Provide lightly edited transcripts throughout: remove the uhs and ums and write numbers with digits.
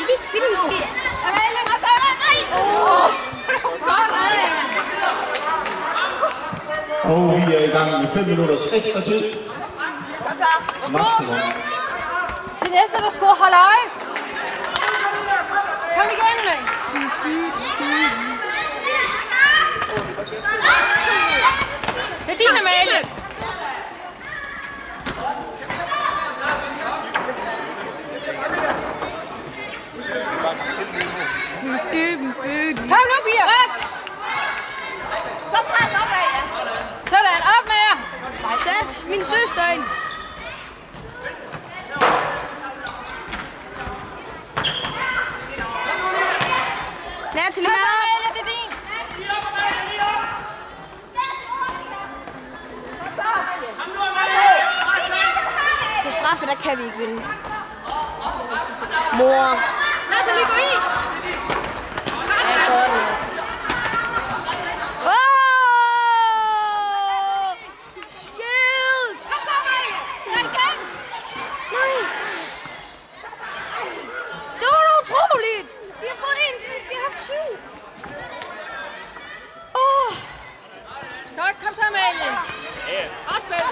kan ikke finde måske. Amalie! Nej! Godt, Og vi er i gang med 5 minutters ekstra tid. Maksimum. Til næste, der skal holde øje. Kom igen, Ulrik. Det er din, Amalie. Kom nu, Pia. Så pres opad, ja. Sådan, op med jer. Sats, min søster ind. Natalie, Kom så, med op. Amalie, det er din. På straffe, der kan vi ikke vinde. Mor. Natalie, gå i. Godt, kom så, Amalie. Godt spillet.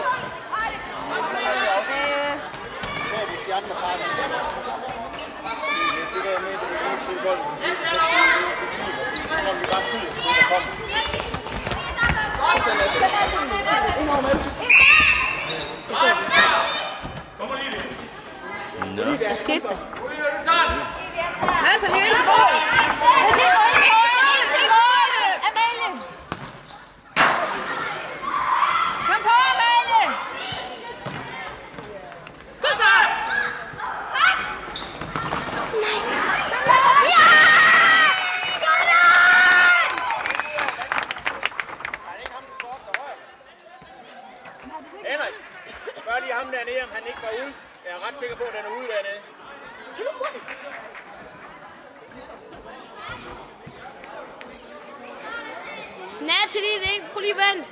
Især hvis de andre parter. Det der med, at det er en til bolden til sidst. Så kommer vi bare skyde, så der kommer. Hvad skete der? Natalie, ind til mål. Ind til mål. Amalie. Kom på, Amalie. Skud så. Ja! Henrik, spørg lige ham dernede, om han ikke var ude. Jeg er ret sikker på, at den er ude dernede. Natalie, det er ikke. Prøv lige vent.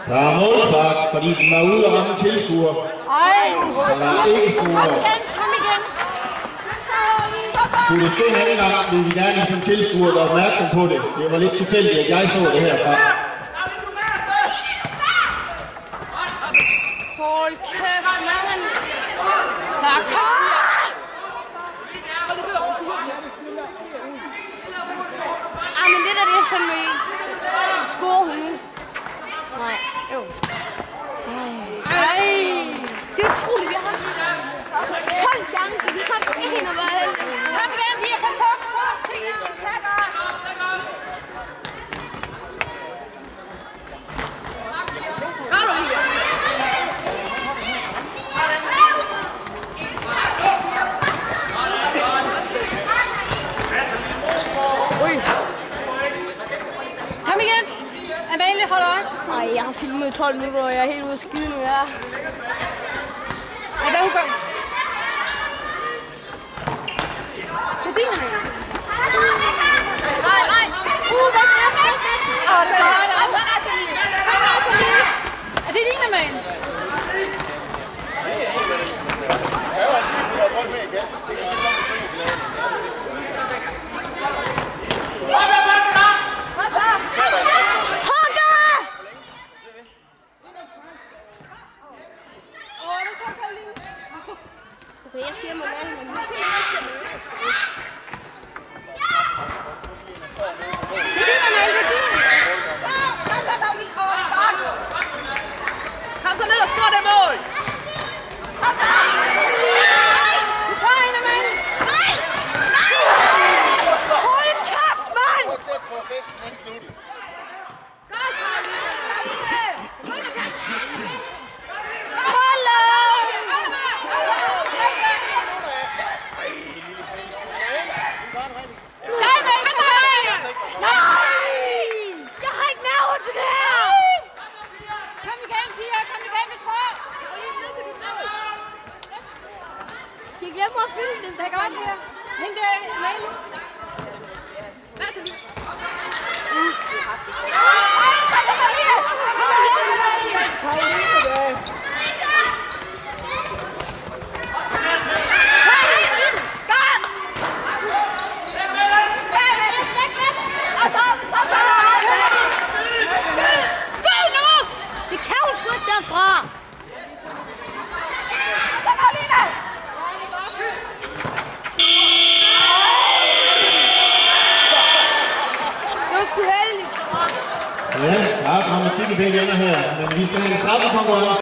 Der er målspark, fordi den var ude og ramme tilskuer. Ej. Der var ikke skuer. Kom igen, kom igen. Skulle det ske en anden gang, ville vi gerne som tilskuer være opmærksom på det. Det var lidt tilfældigt, at jeg så det herfra. Hold kæft, mand. Tak, kom. Ej, men det der, det er fandme ikke. Score hun nu? Nej, jo. Ej. Det er utroligt, vi har haft 12 chancer. Vi kom ikke ind og var heldige. Kom igen, Pia, pas på. Gør du ikke? Kom igen. Amalie, hold øje. Nej, jeg har filmet 12 minutter, og jeg er helt ude af skide nu, ja. Ja, hvad hun gør? Det er din, Amalie. Nej. Væk. Det er Er det din, Amalie? Okay, jeg skal hjem og lade hende, men så er det Kom så ned og skår det mål! Du tager en, Amalie! Nej! Hold kæft, mand! Prøv at tæt på festen, den slutte. Jeg har ikke nerver til det her! Kom igen, Pia! Kom igen, vi prøver! Jeg glemmer at filme det. Det er godt, Pia. Hent det, Amalie. Natalie. Kom igen, Amalie! Ja, der er dramatik i begge ender her, men vi skal have en straffekonkurrence.